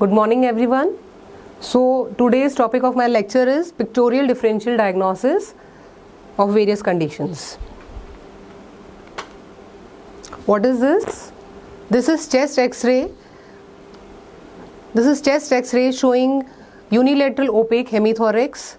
Good morning everyone. So today's topic of my lecture is pictorial differential diagnosis of various conditions. What is this? This is chest X-ray. This is chest X-ray showing unilateral opaque hemithorax,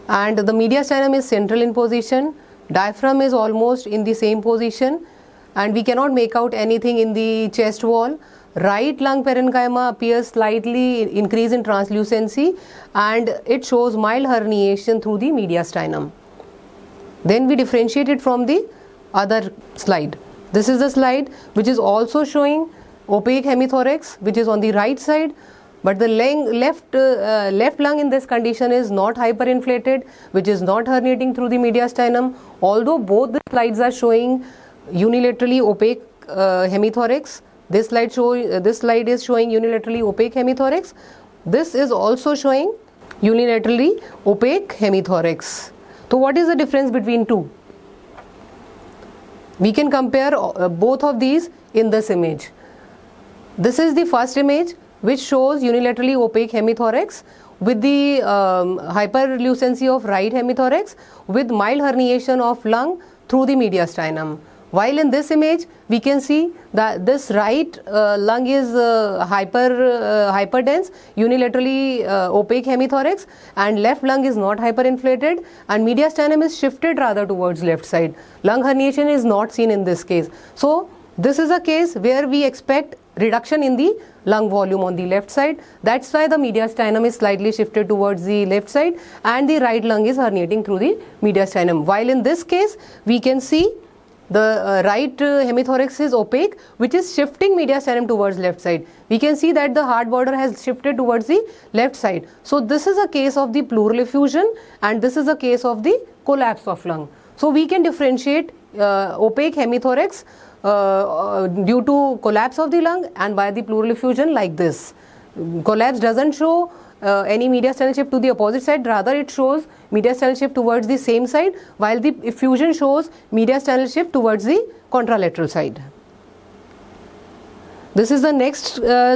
and the mediastinum is central in position. Diaphragm is almost in the same position, and we cannot make out anything in the chest wall. Right lung parenchyma appears slightly increase in translucency, and it shows mild herniation through the mediastinum. Then we differentiate it from the other slide. This is the slide which is also showing opaque hemithorax, which is on the right side, but the left lung in this condition is not hyperinflated, which is not herniating through the mediastinum. Although both the slides are showing unilaterally opaque hemithorax, this slide is showing unilaterally opaque hemithorax. This is also showing unilaterally opaque hemithorax. So what is the difference between two? We can compare both of these in this image. This is the first image which shows unilaterally opaque hemithorax with the hyperlucency of right hemithorax with mild herniation of lung through the mediastinum. While in this image we can see that this right lung is hyperdense, unilaterally opaque hemithorax, and left lung is not hyperinflated, and mediastinum is shifted rather towards left side. Lung herniation is not seen in this case. So this is a case where we expect reduction in the lung volume on the left side. That's why the mediastinum is slightly shifted towards the left side and the right lung is herniating through the mediastinum. While in this case we can see the right hemithorax is opaque, which is shifting mediastinum towards left side. We can see that the heart border has shifted towards the left side. So this is a case of the pleural effusion, and this is a case of the collapse of lung. So we can differentiate opaque hemithorax due to collapse of the lung and by the pleural effusion like this. Collapse doesn't show any mediastinal shift to the opposite side, rather it shows mediastinal shift towards the same side, while the effusion shows mediastinal shift towards the contralateral side. This is the next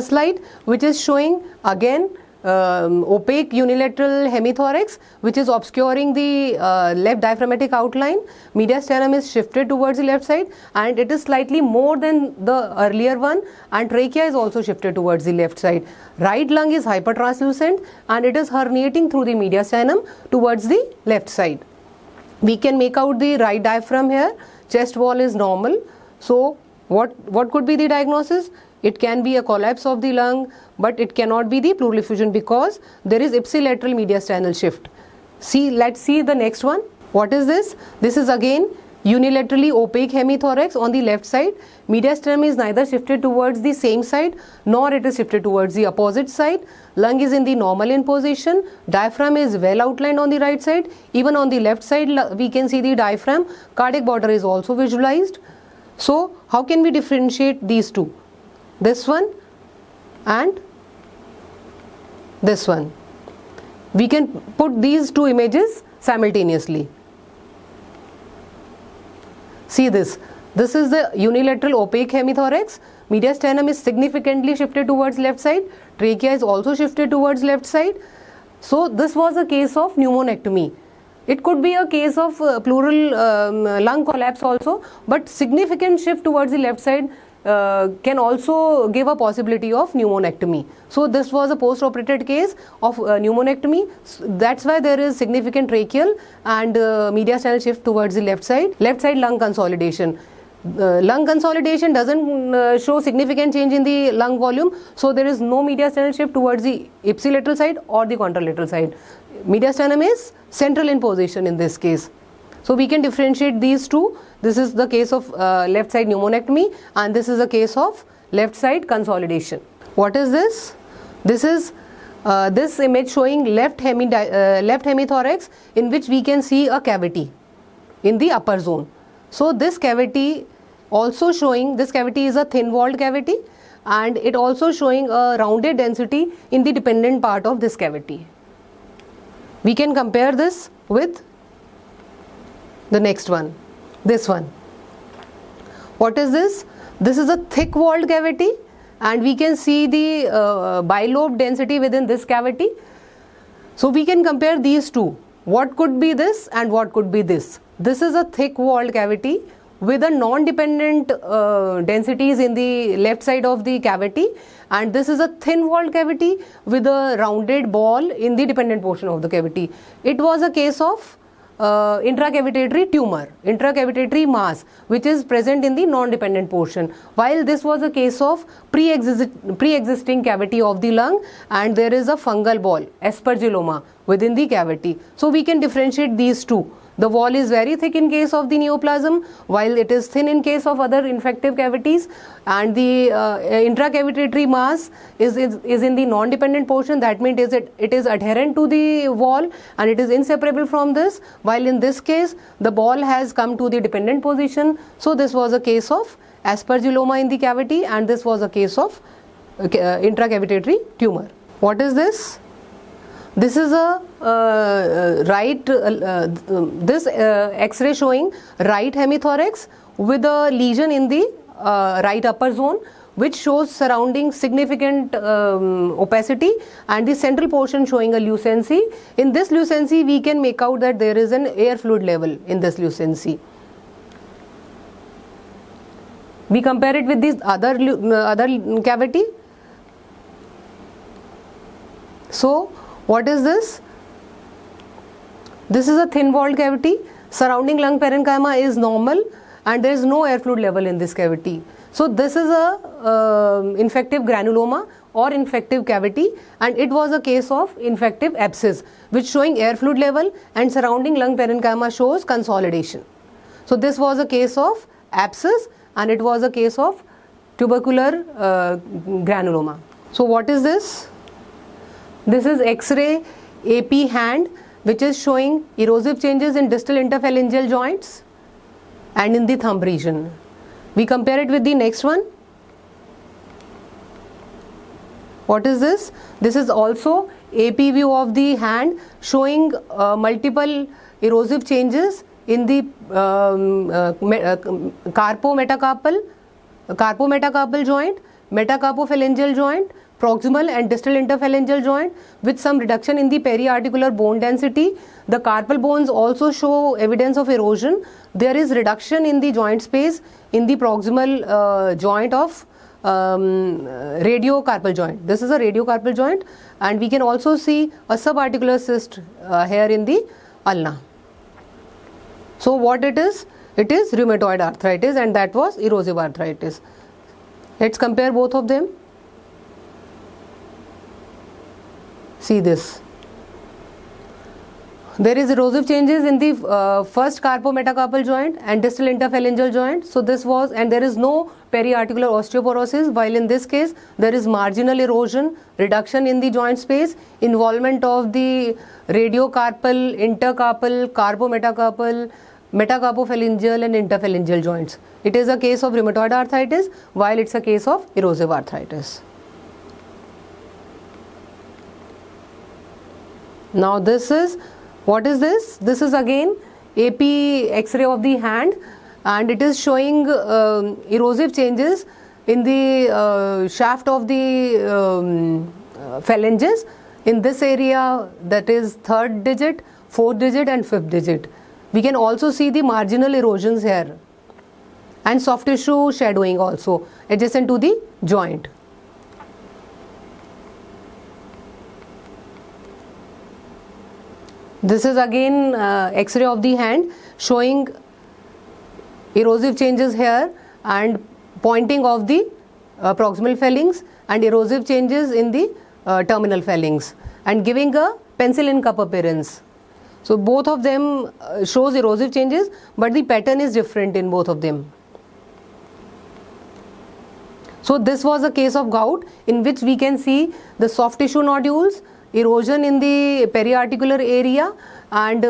slide, which is showing again opaque unilateral hemithorax, which is obscuring the left diaphragmatic outline. Mediastinum is shifted towards the left side, and it is slightly more than the earlier one, and trachea is also shifted towards the left side. Right lung is hypertranslucent, and it is herniating through the mediastinum towards the left side. We can make out the right diaphragm here. Chest wall is normal. So what could be the diagnosis? It can be a collapse of the lung, but it cannot be the pleural effusion because there is ipsilateral mediastinal shift. Let's see the next one. What is this? This is again unilaterally opaque hemithorax on the left side. Mediastinum is neither shifted towards the same side nor it is shifted towards the opposite side. Lung is in the normal in position. Diaphragm is well outlined on the right side. Even on the left side we can see the diaphragm. Cardiac border is also visualized. So how can we differentiate these two? This one and this one. We can put these two images simultaneously. See this. This is the unilateral opaque hemithorax. Mediastinum is significantly shifted towards left side. Trachea is also shifted towards left side. So this was a case of pneumonectomy. It could be a case of pleural lung collapse also, but significant shift towards the left side can also give a possibility of pneumonectomy. So this was a post-operated case of pneumonectomy. That's why there is significant tracheal and mediastinal shift towards the left side lung consolidation. Lung consolidation doesn't show significant change in the lung volume, so there is no mediastinal shift towards the ipsilateral side or the contralateral side. Mediastinum is central in position in this case. So we can differentiate these two. This is the case of left side pneumonectomy, and this is a case of left side consolidation. What is this? This is this image showing left hemithorax, in which we can see a cavity in the upper zone. So this cavity also showing, this cavity is a thin walled cavity, and it also showing a rounded density in the dependent part of this cavity. We can compare this with the next one, this one. What is this? This is a thick walled cavity and we can see the bilobe density within this cavity. So we can compare these two. What could be this and what could be this? This is a thick walled cavity with a non-dependent densities in the left side of the cavity, and this is a thin walled cavity with a rounded ball in the dependent portion of the cavity. It was a case of intracavitary tumor, intracavitary mass, which is present in the non-dependent portion, while this was a case of pre-existing cavity of the lung, and there is a fungal ball, aspergilloma, within the cavity. So we can differentiate these two. The wall is very thick in case of the neoplasm, while it is thin in case of other infective cavities, and the intracavitary mass is in the non-dependent portion. That means it is adherent to the wall and it is inseparable from this, while in this case the ball has come to the dependent position. So this was a case of aspergilloma in the cavity, and this was a case of intracavitary tumor. What is this? This is a this X-ray showing right hemithorax with a lesion in the right upper zone, which shows surrounding significant opacity, and the central portion showing a lucency. In this lucency, we can make out that there is an air fluid level in this lucency. We compare it with this other cavity. So what is this? This is a thin walled cavity. Surrounding lung parenchyma is normal and there is no air fluid level in this cavity. So this is a infective granuloma or infective cavity, and it was a case of infective abscess which showing air fluid level, and surrounding lung parenchyma shows consolidation. So this was a case of abscess and it was a case of tubercular granuloma. So what is this? This is X-ray AP hand, which is showing erosive changes in distal interphalangeal joints and in the thumb region. We compare it with the next one. What is this? This is also AP view of the hand showing multiple erosive changes in the carpometacarpal joint, metacarpophalangeal joint, proximal and distal interphalangeal joint, with some reduction in the periarticular bone density. The carpal bones also show evidence of erosion. There is reduction in the joint space in the proximal joint of radiocarpal joint. This is a radiocarpal joint, and we can also see a subarticular cyst here in the ulna. So what it is? It is rheumatoid arthritis, and that was erosive arthritis. Let's compare both of them. See this. There is erosive changes in the first carpometacarpal joint and distal interphalangeal joint. So this was, and there is no periarticular osteoporosis, while in this case there is marginal erosion, reduction in the joint space, involvement of the radiocarpal, intercarpal, carpometacarpal, metacarpophalangeal and interphalangeal joints. It is a case of rheumatoid arthritis, while it's a case of erosive arthritis. Now this is, what is this? This is again AP X-ray of the hand, and it is showing erosive changes in the shaft of the phalanges in this area, that is 3rd digit, 4th digit and 5th digit. We can also see the marginal erosions here and soft tissue shadowing also adjacent to the joint. This is again X-ray of the hand showing erosive changes here and pointing of the proximal phalanx, and erosive changes in the terminal phalanx, and giving a penicillin cup appearance. So both of them shows erosive changes, but the pattern is different in both of them. So this was a case of gout in which we can see the soft tissue nodules, erosion in the periarticular area, and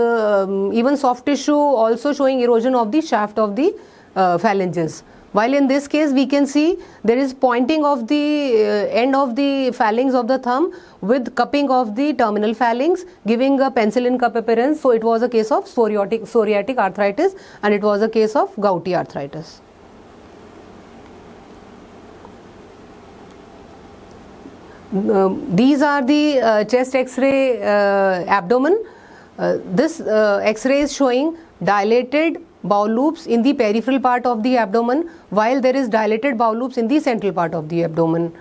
even soft tissue also showing erosion of the shaft of the phalanges. While in this case we can see there is pointing of the end of the phalanx of the thumb with cupping of the terminal phalanx, giving a penicillin cup appearance. So it was a case of psoriatic arthritis, and it was a case of gouty arthritis. These are the chest X-ray abdomen. This X-ray is showing dilated bowel loops in the peripheral part of the abdomen, while there is dilated bowel loops in the central part of the abdomen.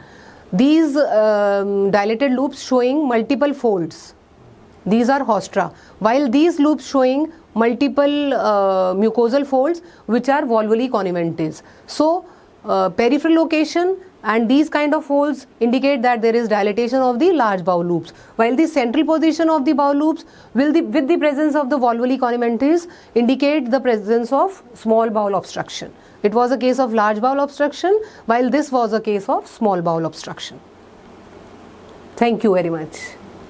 These dilated loops showing multiple folds. These are haustra, while these loops showing multiple mucosal folds, which are volvuli conniventis. So peripheral location and these kind of folds indicate that there is dilatation of the large bowel loops, while the central position of the bowel loops with the presence of the volvuli conniventis indicate the presence of small bowel obstruction. It was a case of large bowel obstruction, while this was a case of small bowel obstruction. Thank you very much.